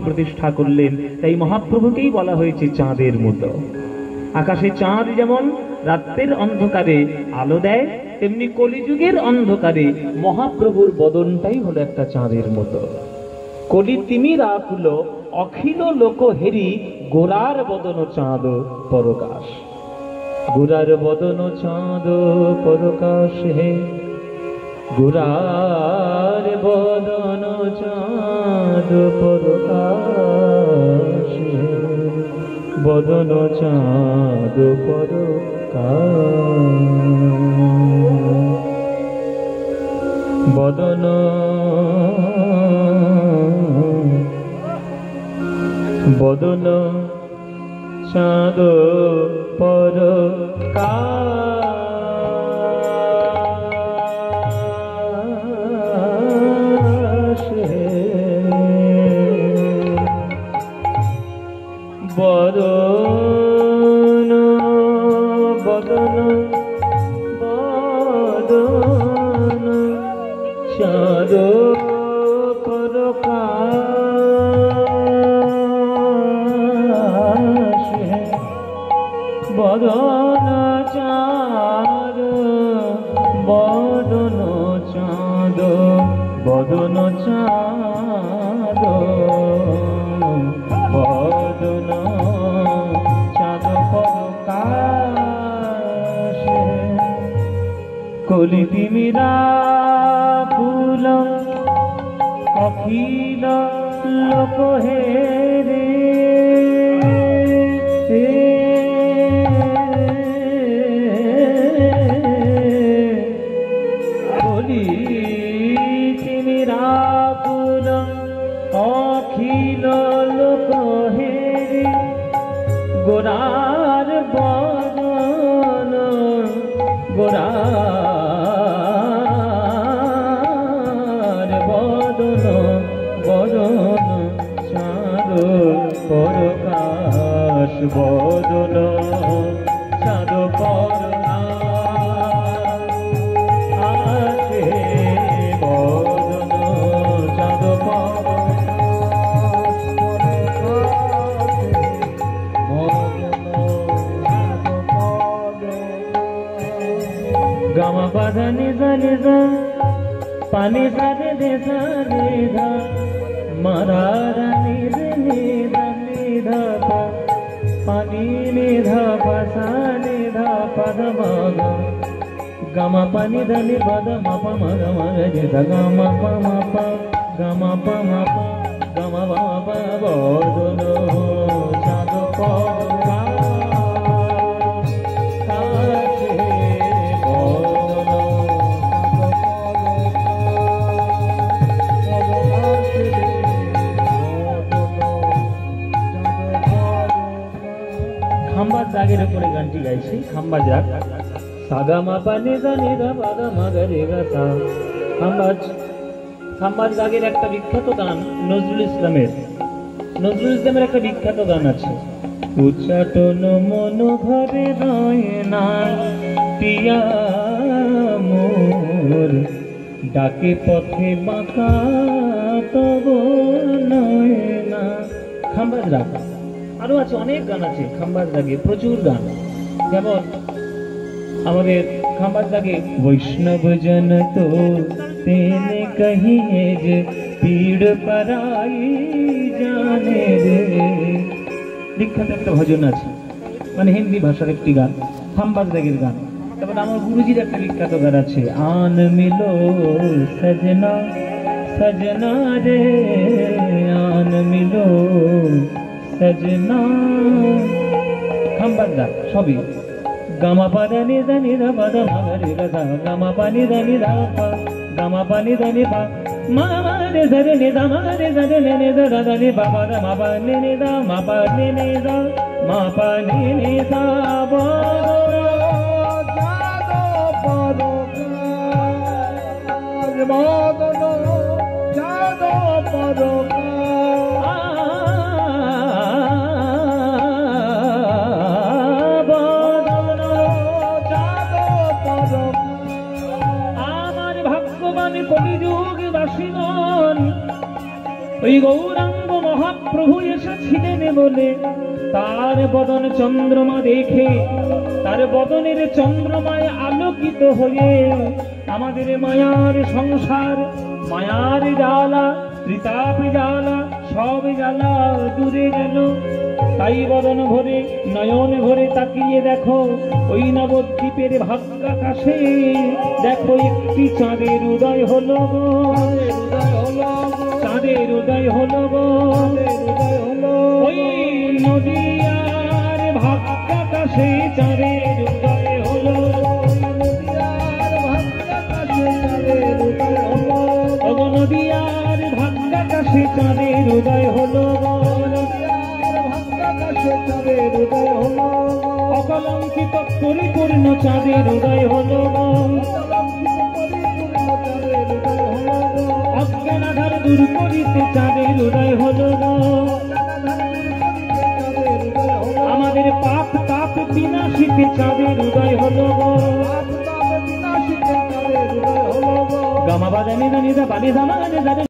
প্রতিষ্ঠা করলেন। তাই মহাপ্রভুকেই বলা হয়েছে চাঁদের মতো। আকাশে চাঁদ যেমন রাতের অন্ধকারে আলো দেয়, তেমনি কলিযুগের অন্ধকারে মহাপ্রভুর বদনটাই হলো একটা চাঁদের মতো। কলি তিমির আকুল অখিল লোক হেরি, গোরার বদন চাঁদ পরকাশ। গোরার বদন চাঁদ পরকাশ হে, গোরার বদন চাঁদ পরকাশ হে, বদন চাঁদ পরকাশ। বদন বদন চাঁদ পরকাশ হে, বদন বদন বদন চাঁদ পরকাশ হে, বদন চাঁদ বদন চাঁদ বদন চাঁদ বদন চাঁদ পরকাশ হে। কলি তিমিরা ফুল অখিল লোক হে রে, কলি তিমিরা ফুল অখিল লোক হে রে, গোরার বদন গোরার বদন বদন চাঁদ পরকাশ, বদন চাঁদ পরকাশ হে, বদন চাঁদ পরকাশ। গামা পাধা নিধা নিধা পানি সাধে দেশা নিধা, মারা নিধা নিধা নিধা পা, পানি নিধা পাসা নিধা পদ মাগা, গামা পানি ধনি পদ মাপা মগ মগ নিধা, গামা পা মাপা গামা পা মাপা গামা বাপা, বদন চাঁদ পরকাশ হে, বদন খাম্বার দাগের উপরে গানটি গাইছি। খাম্বার দাগ সাগা মাপা নিধা নিধা পাদা মাগা রে গা সা। খাম্বার দাগের একটা বিখ্যাত গান নজরুল ইসলামের একটা বিখ্যাত গান আছে। উচ্চাটন মন ঘরে রয় না পিয়া মোর, ডাকে পথে বাঁকা তব নয় না। খাম্বার দাগ আরো আছে, অনেক গান আছে খাম্বার দাগে, প্রচুর গান। যেমন আমাদের খাম্বার দাগে বৈষ্ণব জন তো তেনে কহিয়ে যে পীড় পরাই জানে রে, বিখ্যাত একটা ভজন আছে, মানে হিন্দি ভাষার একটি গান, খাম্বার দাগের গান। তারপর আমার গুরুজির একটা বিখ্যাত গান আছে, আন মিলো সজনা সজনা রে, আন মিলো সজনা। খাম্বার দাগ সবই গামা পাদা নিধা নিধা পাদা মাগা রে গা, গামা পানি ধা নিধা পা, গামা পানি ধা নি পা, মা মা রে ধরে নিধা মা রে ধরে নে ধা ধা নি পা পা মা পা নি নিধা মা পা নি নিধা মা পা নি নিধা, বদন চাঁদ পরকাশ, বদন চাঁদ পরকাশ। কলিযুগ বাসীগণ ওই গৌরাঙ্গ মহাপ্রভু প্রভু এসেছিলেন বলে তার বদন চন্দ্রমা দেখে, তার বদনের চন্দ্রমায় আলোকিত হয়ে আমাদের মায়ার সংসার, মায়ার জ্বালা, ত্রিতাপ জ্বালা, সব জ্বালা দূরে গেল। তাই বদন ভরে নয়ন ভরে তাকিয়ে দেখো ওই নবদ্বীপের ভাগ্যাকাশে, দেখো একটি চাঁদের উদয় হলো গো, চাঁদের উদয় হলো গো, ওই নদিয়ার ভাগ্যাকাশে চাঁদের উদয় হলো, নদিয়ার ভাগ্যাকাশে চাঁদের উদয় হলো, অকলঙ্কিত পরিপূর্ণ চাঁদের উদয় হলো, অজ্ঞানাধার দূর করিতে চাঁদের উদয় হলো, আমাদের পাপ তাপ বিনাশিতে চাঁদের উদয় হলো, গামা বাজানি না নিদা বাড়ি জানা জানে।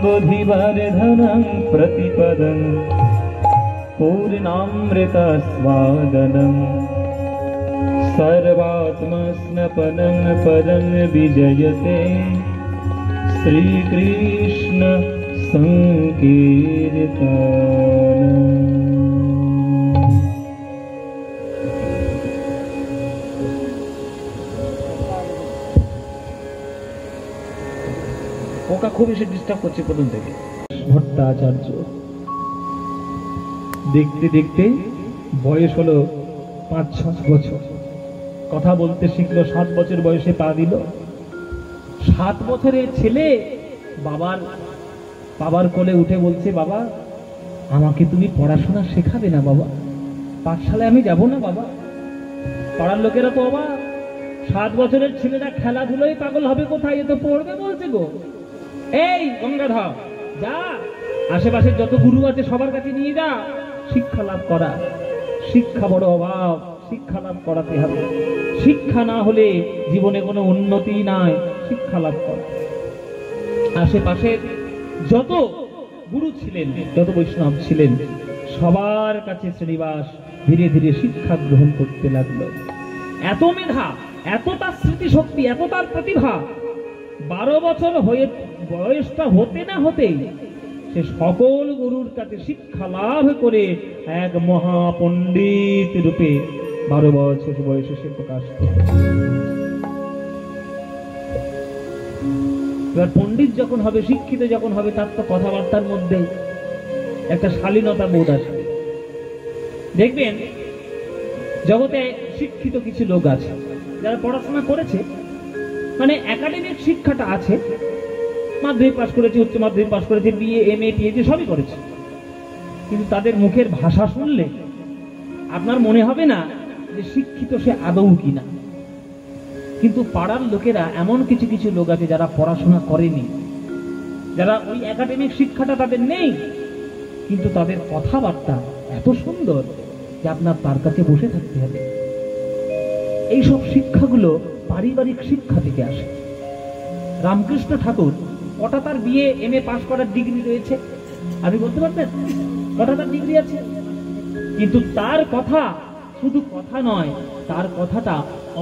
आनन्दाम्बुधिवर्धनं प्रतिपदं पूर्णामृतस्वादनं सर्वात्मस्नपनं पदं विजयते श्रीकृष्ण संकीर्तनम्। ওকা খুব এসে ডিস্টার্ব করছে প্রথম থেকে। ভট্টাচার্য দেখতে দেখতে বয়স হলো ৫-৬ বছর, কথা বলতে শিখলো ৭ বছর বয়সে পা দিল। ৭ বছরের ছেলে বাবার কোলে উঠে বলছে, বাবা আমাকে তুমি পড়াশোনা শেখাবে না বাবা, পাঠশালায় আমি যাব না বাবা। পাড়ার লোকেরা তো বাবা ৭ বছরের ছেলেরা খেলাধুলোই পাগল হবে, কোথায় এ তো পড়বে বলছে গো। এই গঙ্গাধর যা, আশেপাশের যত গুরু আছে সবার কাছে নিয়ে যা, শিক্ষা লাভ করা। শিক্ষা বড় অভাব, শিক্ষা লাভ করাতে হবে। শিক্ষা না হলে জীবনে কোনো উন্নতি নাই, শিক্ষা লাভ করা। আশেপাশের যত গুরু ছিলেন, যত বৈষ্ণব ছিলেন, সবার কাছে শ্রীনিবাস ধীরে ধীরে শিক্ষা গ্রহণ করতে লাগলো। এত মেধা, এত তার স্মৃতিশক্তি, এত তার প্রতিভা, 12 বছর হয়ে বয়সটা হতে না হতেই সে সকল গুরুর কাছে শিক্ষা লাভ করে এক মহাপণ্ডিত রূপে 12 বছর বয়সে সে প্রকাশ করে। এবার পণ্ডিত যখন হবে, শিক্ষিত যখন হবে, তার তো কথাবার্তার মধ্যে একটা শালীনতা বোধ আসবে। দেখবেন জগতে শিক্ষিত কিছু লোক আছে যারা পড়াশোনা করেছে, মানে একাডেমিক শিক্ষাটা আছে, মাধ্যমিক পাশ করেছে, উচ্চ মাধ্যমিক পাশ করেছে, বিএ এমএ পিএইচডি সবই করেছে, কিন্তু তাদের মুখের ভাষা শুনলে আপনার মনে হবে না যে শিক্ষিত সে আদৌ কিনা। কিন্তু পাড়ার লোকেরা এমন কিছু কিছু লোক আছে যারা পড়াশোনা করেনি, যারা ওই একাডেমিক শিক্ষাটা তাদের নেই, কিন্তু তাদের কথাবার্তা এত সুন্দর যে আপনার তার কাছে বসে থাকতে হবে। এইসব শিক্ষাগুলো পারিবারিক শিক্ষা থেকে আসে। রামকৃষ্ণ ঠাকুর কটা তার বিয়ে এমএ পাশ করার ডিগ্রি রয়েছে আপনি বলতে পারবেন? কটা তার ডিগ্রি আছে? কিন্তু তার কথা শুধু কথা নয়, তার কথাটা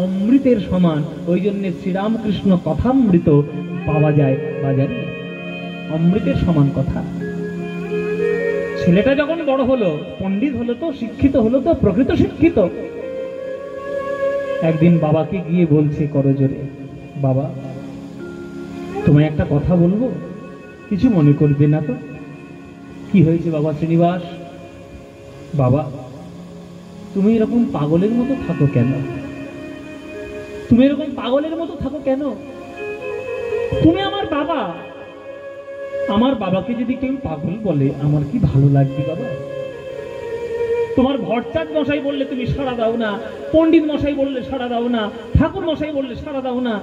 অমৃতের সমান। ওই জন্য শ্রীরামকৃষ্ণ কথামৃত পাওয়া যায় বাজারে, অমৃতের সমান কথা। ছেলেটা যখন বড় হলো, পণ্ডিত হলো, তো শিক্ষিত হলো, তো প্রকৃত শিক্ষিত, একদিন বাবাকে গিয়ে বলছে করজোরে, বাবা তোমায় একটা কথা বলবো, কিছু মনে করবে না তো? কি হয়েছে বাবা শ্রীনিবাস? বাবা তুমি এরকম পাগলের মতো থাকো কেন? তুমি এরকম পাগলের মতো থাকো কেন? তুমি আমার বাবা, আমার বাবাকে যদি কেউ পাগল বলে আমার কি ভালো লাগবে বাবা? তোমার ভট্টাচ মশাই বললে তুমি সাড়া দাও না, পণ্ডিত মশাই বললে সাড়া দাও না, ঠাকুর মশাই বললে সাড়া দাও না,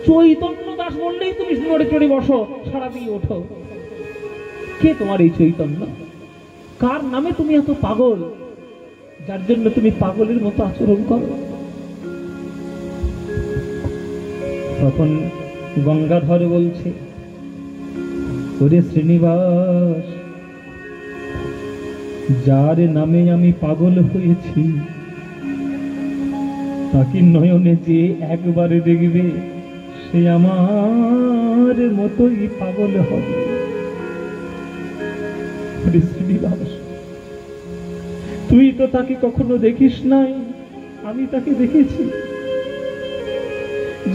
চৈতন্য দাস বললেই তুমি নড়ে চড়ে বসো, সাড়া দিয়ে ওঠো। কে তোমার এই চৈতন্য? কার নামে তুমি এত পাগল, যার জন্য তুমি পাগলের মতো আচরণ করো? তখন গঙ্গাধর বলছে, ওরে শ্রীনিবাস, যার নামে আমি পাগল হয়েছি তাকে নয়নে যে একবারে দেখবে সে আমার মতোই পাগল হবে। শ্রীনিবাস তুই তো তাকে কখনো দেখিস নাই, আমি তাকে দেখেছি।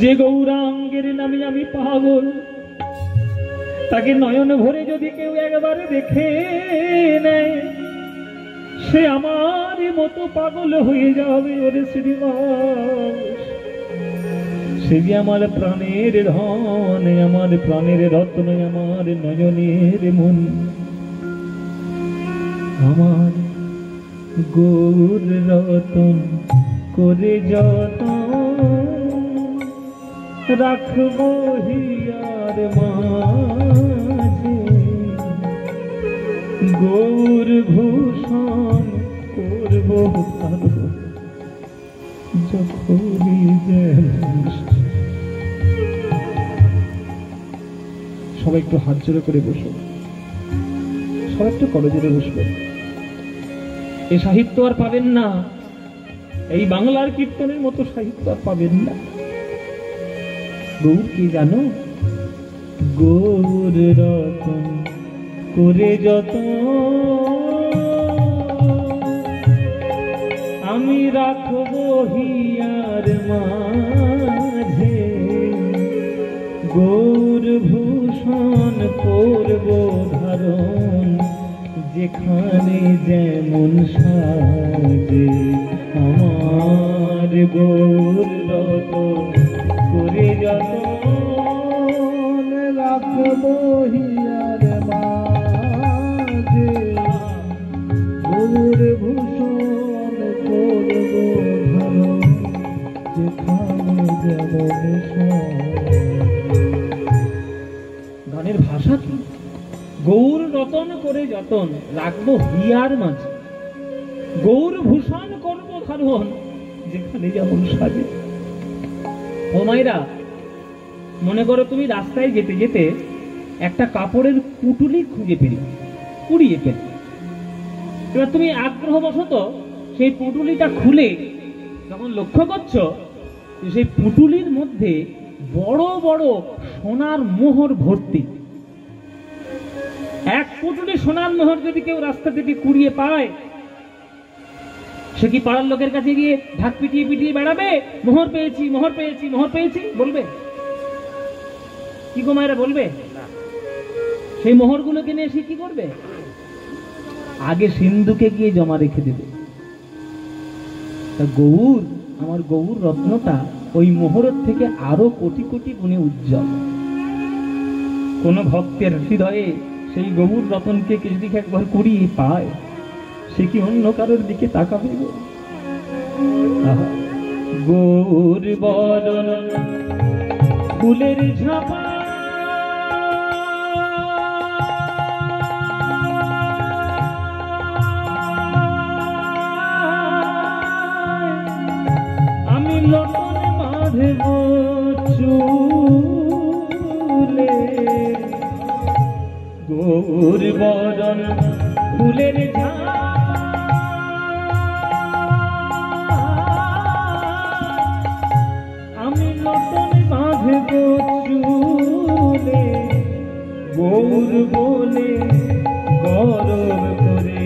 যে গৌরাঙ্গের নামে আমি পাগল, তাকে নয়ন ভরে যদি কেউ একবারে দেখে নেয় সে আমার মতো পাগল হয়ে যাবে। ওরে শ্রীনিবাস, সে যে আমার প্রাণের ধন, আমার প্রাণের রত্ন, আমার নয়নের মন, আমার গৌর রতন করে যতন রাখবো হিয়ার মাঝে, গৌর ভূষণ করবো যখনই যেন। সবাই একটু হাত জোড়ে করে বসো, সবাই একটু করজোড়ে বসবে। এই সাহিত্য আর পাবেন না, এই বাংলার কীর্তনের মতো সাহিত্য আর পাবেন না। গৌর কি জানো? গৌর রতন করে যত আমি রাখবো হিয়ার মাঝে, গৌর ভূষণ করব ধারণ যেখানে যেমন সাজে, আমার গৌর রতন করে যতন রাখবো হিয়ার মাঝে, গৌর ভূষণ করব ধারণ যেখানে যেমন সাজে। গানের ভাষা কি? গৌর রতন করে যতন রাখবো হিয়ার মাঝে, গৌর ভূষণ করব ধারণ যেখানে যেমন সাজে। ও মায়েরা, মনে করো তুমি রাস্তায় যেতে যেতে একটা কাপড়ের পুটুলি খুঁজে পেলে, কুড়িয়ে পেলে। এবার তুমি আগ্রহবশত সেই পুটুলিটা খুলে যখন লক্ষ্য করছো সেই পুটুলির মধ্যে বড় বড় সোনার মোহর ভর্তি। এক পুটুলি সোনার মোহর যদি কেউ রাস্তা থেকে কুড়িয়ে পায়, সে কি পাড়ার লোকের কাছে গিয়ে ঢাক পিটিয়ে পিটিয়ে বেড়াবে, মোহর পেয়েছি, মোহর পেয়েছি, মোহর পেয়েছি বলবে? কি গো মায়েরা, বলবে? সেই মোহরগুলোকে নিয়ে সে কি করবে? আগে সিন্ধুকে গিয়ে জমা রেখে দেবে। তা গৌর, আমার গৌর রত্নটা ওই মোহরের থেকে আরো কোটি কোটি গুণে উজ্জ্বল। কোন ভক্তের হৃদয়ে সেই গৌর রতনকে যদি একবার কুড়িয়ে পায়, সে কি অন্য কারোর দিকে তাকাবে? গৌর বদন ফুলের ঝাপা, আমি লটন বাঁধব চুলে গৌর বরণ ফুলের আমি নতুন বাঁধব চুলে গৌর বলে গরব করে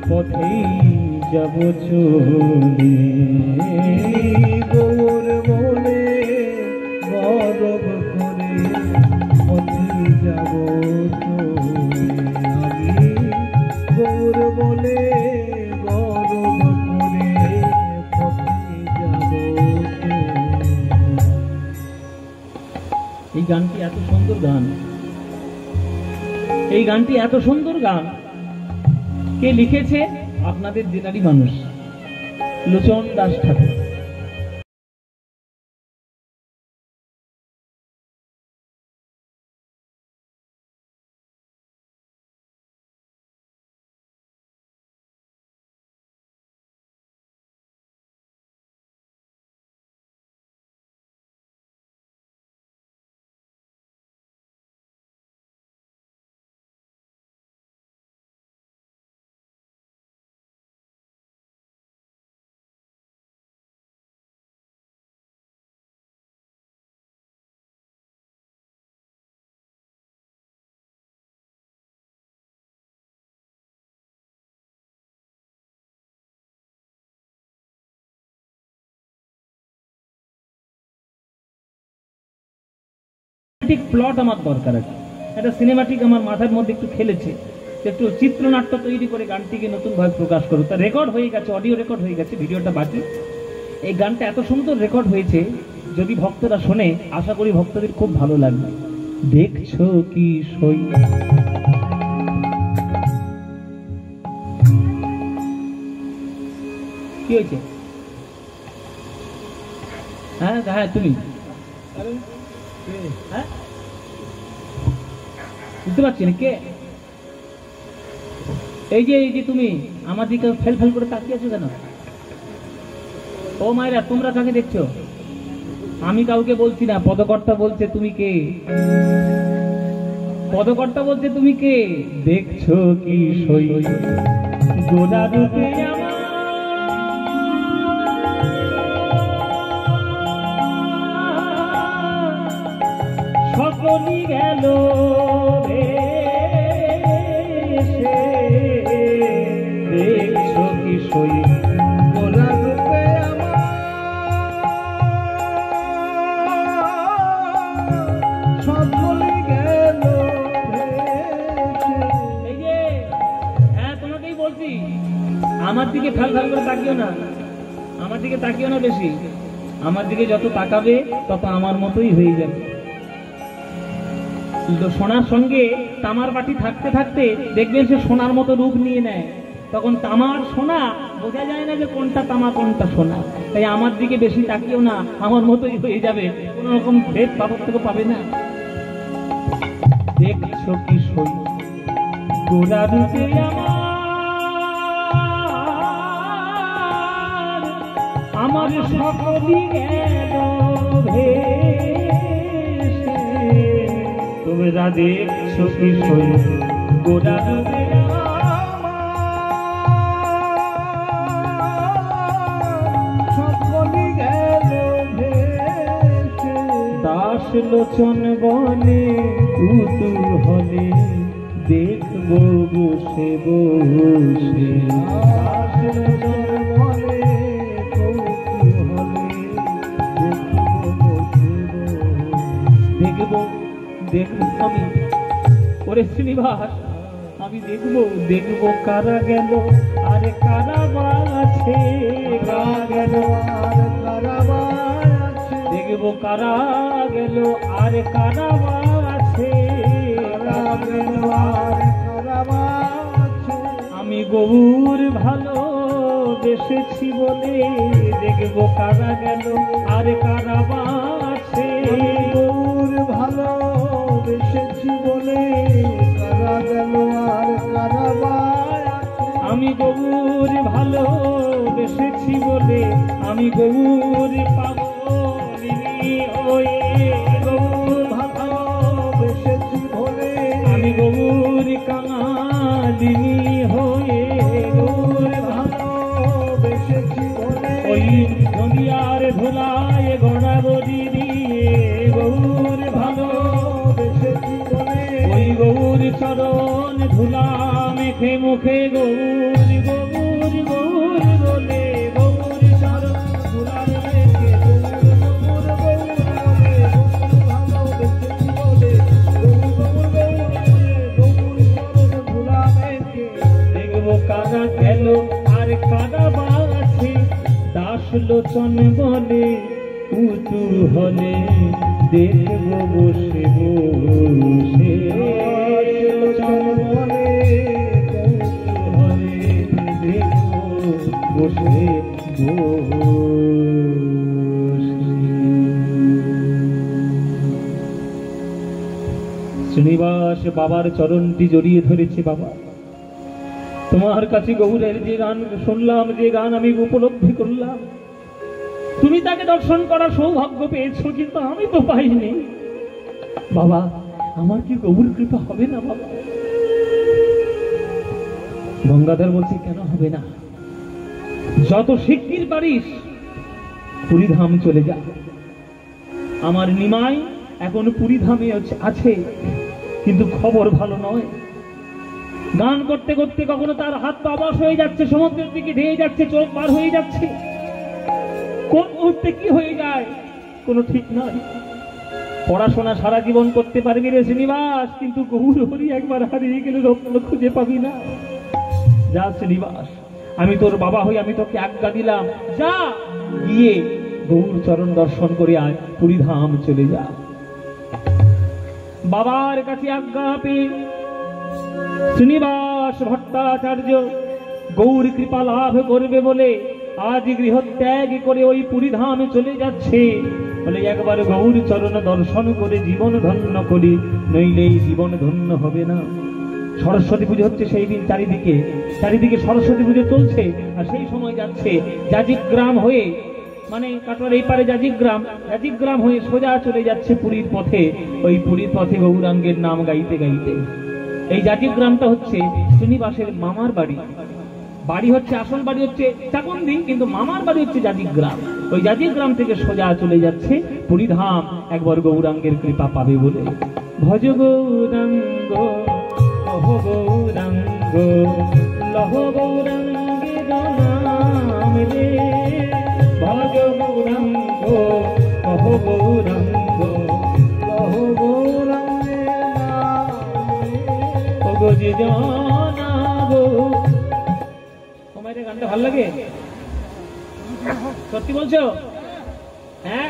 পথেই যাব চলে গৌর বলে গরব করে পথেই যাব চলে আমি গৌর বলে গরব করে পথেই যাব চলে। এই গানটি এত সুন্দর গান, এই গানটি এত সুন্দর গান কে লিখেছে? আপনাদের জেলারই মানুষ, লোচন দাস ঠাকুর। প্লট আমার দরকার আছে, একটা সিনেমাটিক আমার মাথার মধ্যে একটু খেলেছে, একটু চিত্রনাট্য তৈরি করে গানটিকে নতুনভাবে প্রকাশ করো। তা রেকর্ড হয়ে গেছে, অডিও রেকর্ড হয়ে গেছে, ভিডিওটা বাকি। এই গানটা এত সুন্দর রেকর্ড হয়েছে, যদি ভক্তরা শোনে আশা করি ভক্তদের খুব ভালো লাগবে। দেখছো কি সই কি হয়েছে? হ্যাঁ হ্যাঁ তুমি হ্যাঁ বুঝতে পারছি না কে? এই যে তুমি আমার দিকে ফেল ফেল করে তাকিয়ে আছো কেন? ও মায়েরা, তোমরা কাকে দেখছো? আমি কাউকে বলছি না, পদকর্তা বলছে তুমি কে? পদকর্তা বলছে তুমি কে? দেখছো কি সই গোলা রূপে সকলি গেল দেখছো কি সই গোলা রূপে সকলি গেল। এই যে হ্যাঁ তোমাকেই বলছি, আমার দিকে ফাল ফাল করে তাকিও না, আমার দিকে তাকিও না বেশি। আমার দিকে যত তাকাবে তত আমার মতোই হয়ে যাবে। সোনার সঙ্গে তামার বাটি থাকতে থাকতে দেখবেন সে সোনার মতো রূপ নিয়ে নেয়, তখন তামার সোনা বোঝা যায় না যে কোনটা তামা কোনটা সোনা। তাই আমার দিকে বেশি তাকিও না, আমার মতোই হয়ে যাবে, কোন রকম ভেদ পার্থক্য পাবে না। দেখছো কি সই গোলা রূপে আমার সকলি গেল তোমরা দেখছো কি সই গোলা রূপে সকলি গেল দাস লোচন বলে কুতূহলে দেখবো বসে বসে। দাস লোচন বলে কৌতূহলে দেখবো দেখবো আমি ওরে শ্রীনিবাস, আমি দেখবো দেখবো কারা গেল আরে কারা আছে, কারা গেল আর কারা আছে, দেখবো কারা গেল আরে কারা আছে, কারা গেল আর কারা আছে। আমি গৌর ভালো বেসেছি বলে দেখবো কারা গেল আরে কারা আছে, গৌর ভালো বেসেছি বলে কারা গেল আর কারা আছে। আমি গৌর ভালো বেসেছি বলে আমি গৌর পাবো ও হয়ে গৌর ভালোবেসেছি বলে, আমি গৌর কাঙালিনী হয়ে গৌর ভালোবেসেছি বলে, ওই নদিয়ার ধুলায় গড়াগড়ি দিয়ে গৌর ভালোবেসেছি বলে, ওই গৌর চরণ ধুলা মেখে মুখে গৌর গৌর গৌর বলে, গৌর চরণ ধুলা মেখে গৌর গৌর গৌর বলে, গৌর ভালোবেসেছি বলে, গৌর গৌর গৌর বলে, গৌর চরণ ধুলা মেখে। দেখবো কাদা গেল আর কাদা বাছে, দাস লোচন বলে উঁচু হলে দেখবো বসে বসে, লোচন বলে উঁচু হলে দেখবো বসে শ্রীনিবাস বাবার চরণটি জড়িয়ে ধরেছে। বাবা, তোমার কাছে গৌরের যে গান শুনলাম, যে গান আমি উপলব্ধি করলাম, তুমি তাকে দর্শন করার সৌভাগ্য পেয়েছো, কিন্তু আমি তো পাইনি। বাবা, আমার কি গৌর কৃপা হবে না? বাবা, গঙ্গাধর বলছে, কেন হবে না? যত শিগগির পারিস পুরীধাম চলে যা। আমার নিমাই এখন পুরীধামে আছে, কিন্তু খবর ভালো নয়। গান করতে করতে কখনো তার হাত পা অবশ হয়ে যাচ্ছে, সমুদ্রের দিকে ধেয়ে যাচ্ছে, চোখ বার হয়ে যাচ্ছে, কোন মুহূর্তে কি হয়ে যায় কোনো ঠিক নয়। পড়াশোনা সারা জীবন করতে পারবি রে শ্রীনিবাস, কিন্তু গৌর হরি একবার হারিয়ে গেলে রত্ন খুঁজে পাবি না। যা শ্রীনিবাস, আমি তোর বাবা হই, আমি তোকে আজ্ঞা দিলাম, যা গিয়ে গৌর চরণ দর্শন করে আয়, পুরীধাম চলে যা। বাবার কাছে আজ্ঞা পেয়ে শ্রীনিবাস ভট্টাচার্য গৌর কৃপা লাভ করবে বলে আজ গৃহত্যাগ করে ওই পুরীধামে চলে যাচ্ছে। বলে একবার গৌর চরণ দর্শন করে জীবন ধন্য করি, নইলে এই জীবন ধন্য হবে না। সরস্বতী পুজো হচ্ছে সেই দিন, চারিদিকে চারিদিকে সরস্বতী পুজো চলছে, আর সেই সময় যাচ্ছে যাজিগ্রাম হয়ে, মানে কাটোয়ার এই পারে যাজিগ্রাম হয়ে সোজা চলে যাচ্ছে পুরীর পথে। ওই পুরীর পথে গৌরাঙ্গের নাম গাইতে গাইতে। এই যাজিগ্রামটা হচ্ছে শ্রীনিবাসের মামার বাড়ি। বাড়ি হচ্ছে, আসল বাড়ি হচ্ছে চাকুন্দি, কিন্তু মামার বাড়ি হচ্ছে যাজিগ্রাম। ওই যাজিগ্রাম থেকে সোজা চলে যাচ্ছে পুরীধাম, একবার গৌরাঙ্গের কৃপা পাবে বলে। ভজ গৌরাঙ্গ লহ গৌরাঙ্গ লহ গৌরাঙ্গের নাম রে, ভজ গৌরাঙ্গ লহ গৌরাঙ্গ লহ গৌরাঙ্গের নাম রে, ওগো যে জানাবো। গানটা ভালো লাগে? সত্যি বলছো? হ্যাঁ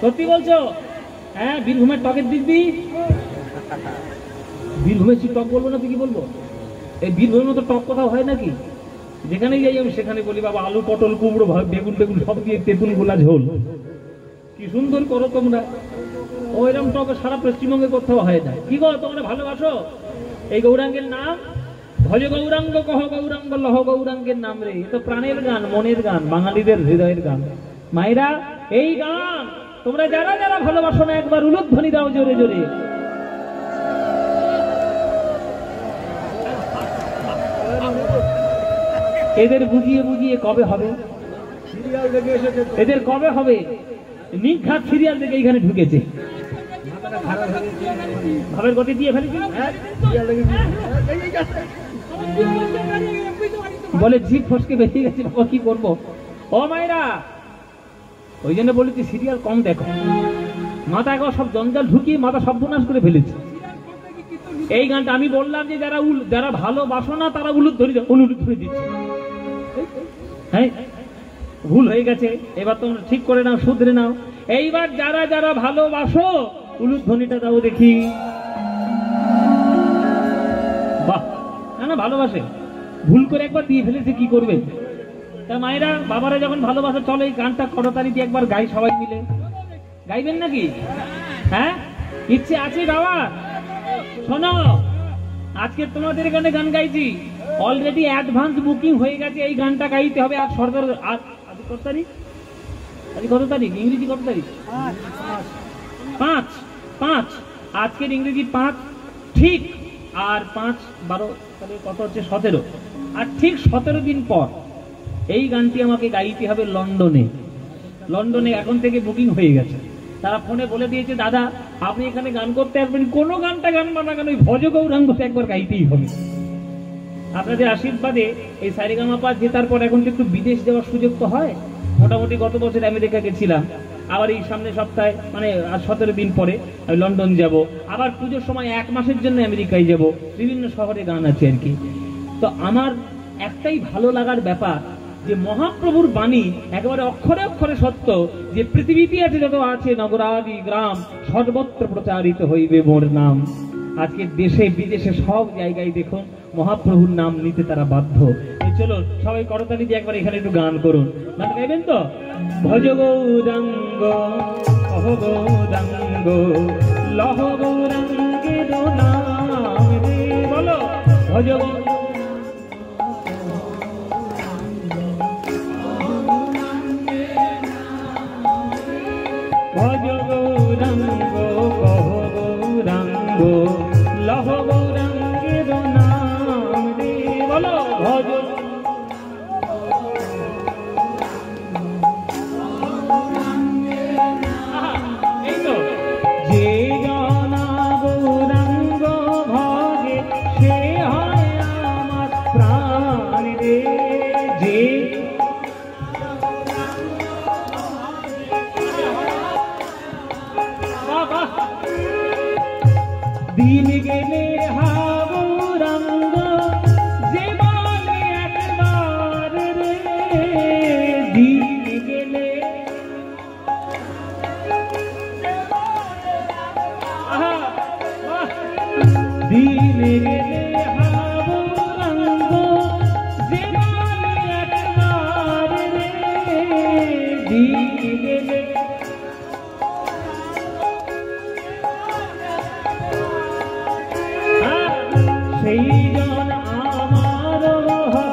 সত্যি বলছো? হ্যাঁ, বীরভূমের টকের দিদি, বীরভূমের টক বলবো না, তুই কি বলবো? এই বীরভূমের মতো টক কোথাও হয় নাকি? যেখানে যাই আমি সেখানে বলি, বাবা আলু পটল কুমড়ো বেগুন বেগুন সব দিয়ে তেঁতুল গোলা ঝোল, কি সুন্দর করো তোমরা। ওইরকম টক সারা পশ্চিমবঙ্গে কোথাও হয় না। কি গো, তোমরা ভালোবাসো এই গৌরাঙ্গের নাম? ভজ গৌরাঙ্গ কহ গৌরাঙ্গ লহ গৌরাঙ্গের নাম রে, তো প্রাণের গান, মনের গান, বাঙালিদের হৃদয়ের গান। মায়েরা, এই গান তোমরা যারা যারা ভালোবাসো না, একবার উলুধ্বনি দাও জোরে জোরে। এদের বুঝিয়ে বুঝিয়ে কবে হবে? এদের কবে হবে? নিঘাত সিরিয়াল থেকে এইখানে ঢুকেছে, ভাবের গতি দিয়ে ফেলেছি। বলে জিভ ফসকে বেরিয়ে গেছে, কি করবো? ও মায়েরা, ওই জন্য বলেছি সিরিয়াল কম দেখো। মাথা এখন সব জঞ্জাল ঢুকিয়ে মাথা সর্বনাশ করে ফেলেছে। এই গানটা আমি বললাম যে যারা ভালোবাসো না তারা উলুধ্বনি দিচ্ছে। হ্যাঁ, ভুল হয়ে গেছে, এবার তোমরা ঠিক করে নাও, শুধরে নাও। এইবার যারা যারা ভালোবাসো উলুধ্বনিটা দাও দেখি। বাহ, না ভালোবাসে, ভুল করে একবার দিয়ে ফেলেছে, কি করবে? তা মায়েরা, বাবারা যখন ভালোবাসে, চলো এই গানটা করতালি দিয়ে একবার গাই, সবাই মিলে গাইবেন নাকি? হ্যাঁ, ইচ্ছে আছে গাওয়া? শোনো, আজকে তোমাদের এখানে গান গাইছি, অলরেডি অ্যাডভান্স বুকিং হয়ে গেছে, এই গানটা গাইতে হবে। আর সরকার কত তারিখ? আজ কত তারিখ? ইংরেজি কত তারিখ? 5। 5 আজকের ইংরেজি 5, ঠিক। আর 5 12 তাহলে কত হচ্ছে? 17। আর ঠিক 17 দিন পর এই গানটি আমাকে গাইতে হবে লন্ডনে। লন্ডনে এখন থেকে বুকিং হয়ে গেছে। তারা ফোনে বলে দিয়েছে, দাদা আপনি এখানে গান করতে আসবেন, কোনো গানটা গান না কেন ওই ভজ গৌরাঙ্গটা একবার গাইতেই হবে। আপনাদের আশীর্বাদে এই সারেগামাপা জেতার পর এখন একটু বিদেশ যাওয়ার সুযোগ তো হয়। মোটামুটি গত বছর আমেরিকা গেছিলাম, আবার এই সামনে সপ্তাহে মানে আর 17 দিন পরে আমি লন্ডন যাব, আবার পুজোর সময় 1 মাসের জন্য আমেরিকায় যাব। বিভিন্ন শহরে গান আছে আর কি। তো আমার একটাই ভালো লাগার ব্যাপার যে মহাপ্রভুর বাণী একেবারে অক্ষরে অক্ষরে সত্য, যে পৃথিবীতে আছে যত আছে নগরাদি গ্রাম সর্বত্র প্রচারিত হইবে মোর নাম। আজকে দেশে বিদেশে সব জায়গায় দেখুন মহাপ্রভুর নাম নিতে তারা বাধ্য। চলো সবাই করতালি দিয়ে একবার এখানে একটু গান করুন। গান গাইবেন তো? ভজ গৌরাঙ্গ অহ গৌরাঙ্গ লহ গৌরাঙ্গের নাম রে। বলো ভজ ভজ গৌরাঙ্গ কহ গৌরাঙ্গ লহ গৌরাঙ্গের নাম রে। বলো ভজ এই তো যে জনা গৌরাঙ্গ ভজে সে হয় আমার প্রাণ রে। যে দিন গেলে হাবুরঙ্গ যে বলে একবার রে। দিন গেলে দিন গেলে হাবুরঙ্গ যে বলে একবার রে। দিন গেলে সেই জন